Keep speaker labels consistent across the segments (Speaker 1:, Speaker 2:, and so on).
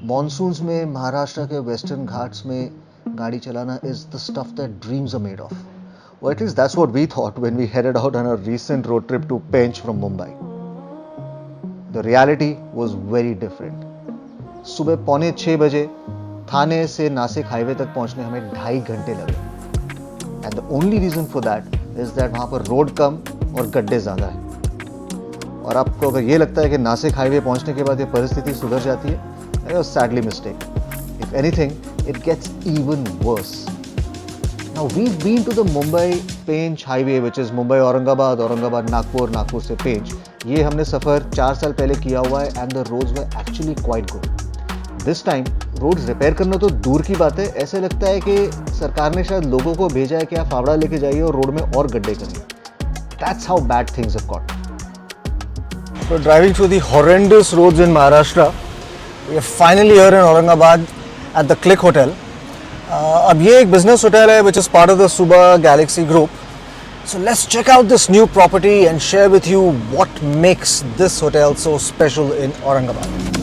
Speaker 1: Monsoons में महाराष्ट्र के western Ghats में गाड़ी चलाना is the stuff that dreams are made of. Or at least that's what we thought when we headed out on a recent road trip to Pench from Mumbai. The reality was very different. सुबह 5:45 बजे थाने से Nashik highway तक पहुंचने हमें 2.5 घंटे लगे. And the only reason for that is that वहाँ पर रोड कम और गड्ढे ज़्यादा है. और आपको अगर ये लगता है कि नासिक हाईवे पहुंचने के बाद ये परिस्थिति सुधर जाती है, you're sadly mistaken. If anything, it gets even worse. Now we've been to the Mumbai-Pench highway, which is Mumbai-Aurangabad, Aurangabad-Nagpur, Nagpur से Pench. ये हमने सफ़र 4 साल पहले किया हुआ है and the roads were actually quite good. This time, roads repair करना तो दूर की बात है, ऐसे लगता है कि सरकार ने शायद लोगों को भेजा है कि आप फावड़ा लेके जाइए और रोड में और गड्ढे करिए. That's how bad things have got. So driving through the horrendous roads in Maharashtra, we are finally here in Aurangabad at the Click Hotel. अब ये एक business hotel है which is part of the Suba Galaxy Group. So let's check out this new property and share with you what makes this hotel so special in Aurangabad.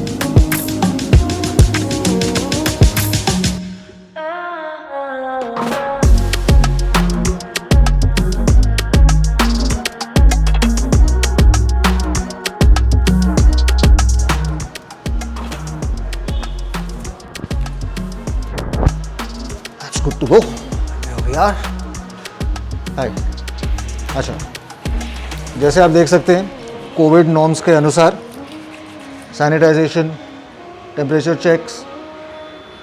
Speaker 1: Good to go. Here we are. Hi. अच्छा, जैसे आप देख सकते हैं Covid norms के अनुसार sanitization, temperature checks,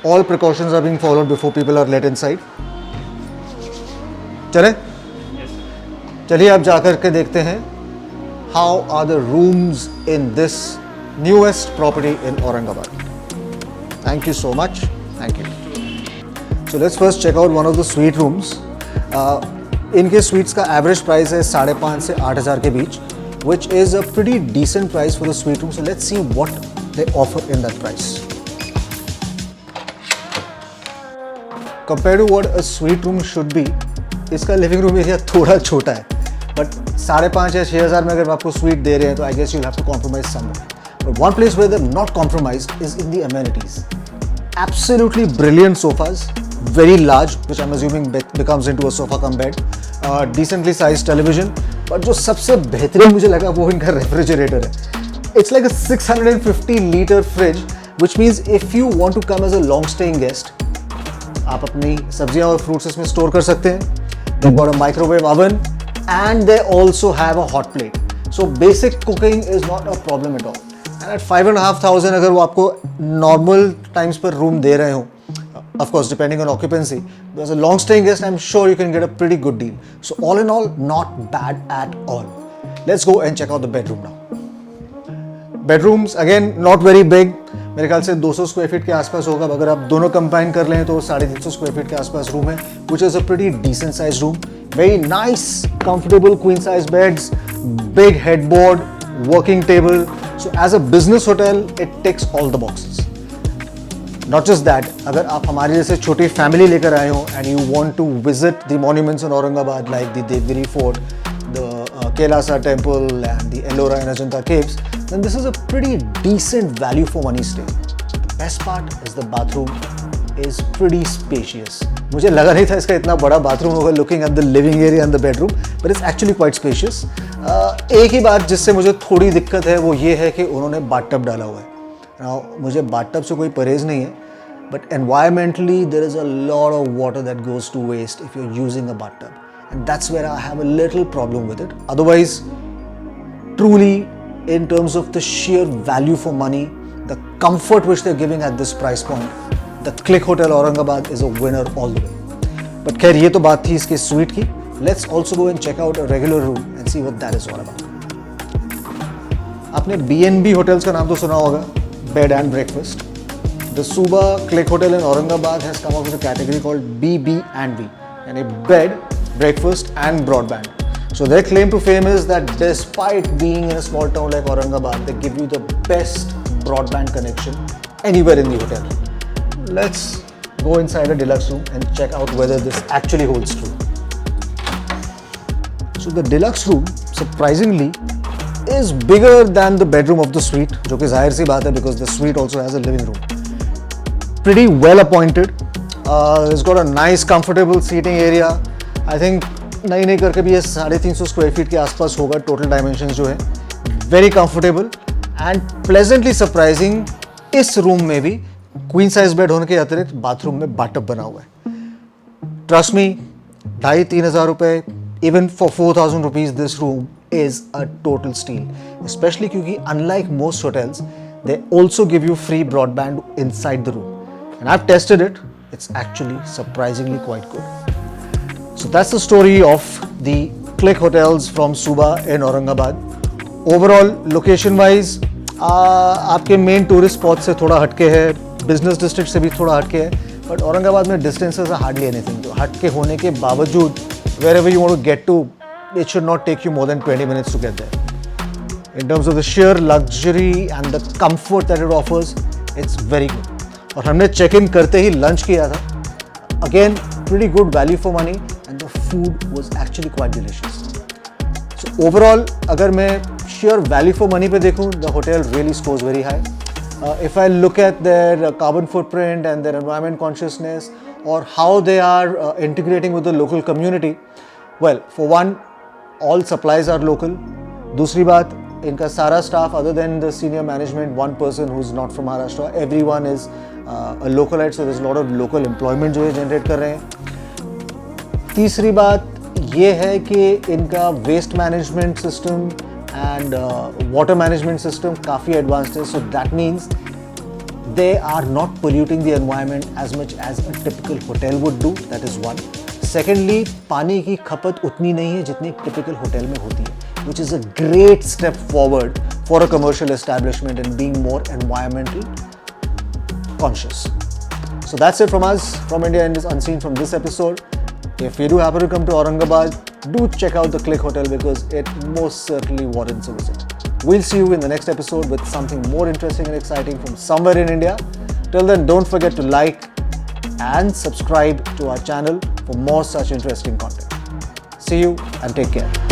Speaker 1: all precautions are being followed before people are let inside. चलें? चलिए अब जाकर के देखते हैं how are the rooms in this newest property in Aurangabad. Thank you so much. Thank you. So let's first check out one of the suite rooms. इनके suites का average price है 5,500 से 8,000 के बीच, which is a pretty decent price for the suite room. So let's see what they offer in that price. Compared to what a suite room should be, इसका living room area थोड़ा छोटा है. But 5,500 या 6,000 में अगर आपको suite दे रहे हैं तो I guess you'll have to compromise somewhere. But one place where they're not compromised is in the amenities. Absolutely brilliant sofas. Very large, which I'm assuming becomes into a sofa cum bed. Decently sized television. But जो सबसे बेहतरीन मुझे लगा वो इनका refrigerator है. It's like a 650-liter fridge, which means if you want to come as a long-staying guest, आप अपनी सब्जियां और fruits इसमें store कर सकते हैं. They've got a microwave oven and they also have a hot plate. So basic cooking is not a problem at all. And at 5,500 अगर वो आपको normal times पर room दे रहे हो, of course depending on occupancy, as a long staying guest I'm sure you can get a pretty good deal. So all in all, not bad at all. Let's go and check out the bedroom now. Bedrooms again not very big. मेरे ख्याल से 200 square feet के आसपास होगा. अगर आप दोनों combine कर लें तो 350 स्क्वायर फीट के आसपास रूम है, which is a pretty decent sized room. Very nice, comfortable queen size beds, big headboard, working table. So as a business hotel, it ticks all the boxes. Not just that, अगर आप हमारे जैसे छोटी family लेकर आए हो and you want to visit the monuments in Aurangabad like the Devgiri Fort, the Kailasa Temple and the Ellora and Ajanta Caves, then this is a pretty decent value for money stay. The best part is the bathroom is pretty spacious. मुझे लगा नहीं था इसका इतना बड़ा bathroom होगा looking at the living area and the bedroom, but it's actually quite spacious. एक ही बात जिससे मुझे थोड़ी दिक्कत है वो ये है कि उन्होंने बाथटब डाला हुआ है. Now, मुझे बाथटब से कोई परहेज नहीं है, but environmentally there is a lot of water that goes to waste if you're using a bathtub, and that's where I have a little problem with it. Otherwise, truly, in terms of the sheer value for money, the comfort which they're giving at this price point, the Click Hotel Aurangabad is a winner all the way. But खैर ये तो बात थी इसके suite की. Let's also go and check out a regular room and see what that is all about. आपने B&B hotels का नाम तो सुना होगा. Bed and breakfast. The Suba Click Hotel in Aurangabad has come up with a category called BB&B, and a bed, breakfast and broadband. So their claim to fame is that despite being in a small town like Aurangabad, they give you the best broadband connection anywhere in the hotel. Let's go inside a deluxe room and check out whether this actually holds true. So the deluxe room, surprisingly, is bigger than the bedroom of the suite, जो कि जाहिर सी बात है because the suite also has a living room. pretty well appointed. It's got a nice comfortable seating area. I think नहीं करके भी ये 350 square feet के आसपास होगा टोटल डायमेंशंस जो है. Very comfortable and pleasantly surprising. इस रूम में भी क्वीन साइज बेड होने के अतिरिक्त बाथरूम में बाथटब बना हुआ है. ट्रस्ट मी, 2,500-3,000 हज़ार रुपए, even for 4,000 rupees this room is a total steal. Specially क्योंकि unlike most hotels they also give you free broadband inside the room. And I have tested it. It's actually surprisingly quite good. So that's the story of the Click Hotels from Suba in Aurangabad. Overall, location-wise, आपके main tourist spot से थोड़ा हटके है, business district से भी थोड़ा हटके है, but औरंगाबाद में distances are hardly anything. तो हटके होने के बावजूद, wherever you want to get to, it should not take you more than 20 minutes to get there. In terms of the sheer luxury and the comfort that it offers, it's very good. और हमने check in करते ही lunch किया था. Again pretty good value for money and the food was actually quite delicious. So overall अगर मैं sure value for money पे देखूं, the hotel really scores very high. If I look at their carbon footprint and their environment consciousness और how they are integrating with the local community, well for one all supplies are local. दूसरी बात, इनका सारा staff other than the senior management, one person who is not from Maharashtra, everyone is a localite, so there's a lot of local employment जो ये generate कर रहे हैं. तीसरी बात ये है कि इनका waste management system and water management system काफ़ी advanced है, so that means they are not polluting the environment as much as a typical hotel would do. That is one. Secondly, पानी की खपत उतनी नहीं है जितनी typical hotel में होती है, which is a great step forward for a commercial establishment and being more environmental conscious. So that's it from us, from India Indies Unseen, from this episode. If you do happen to come to Aurangabad, do check out the Click Hotel because it most certainly warrants a visit. We'll see you in the next episode with something more interesting and exciting from somewhere in India. Till then, don't forget to like and subscribe to our channel for more such interesting content. See you and take care.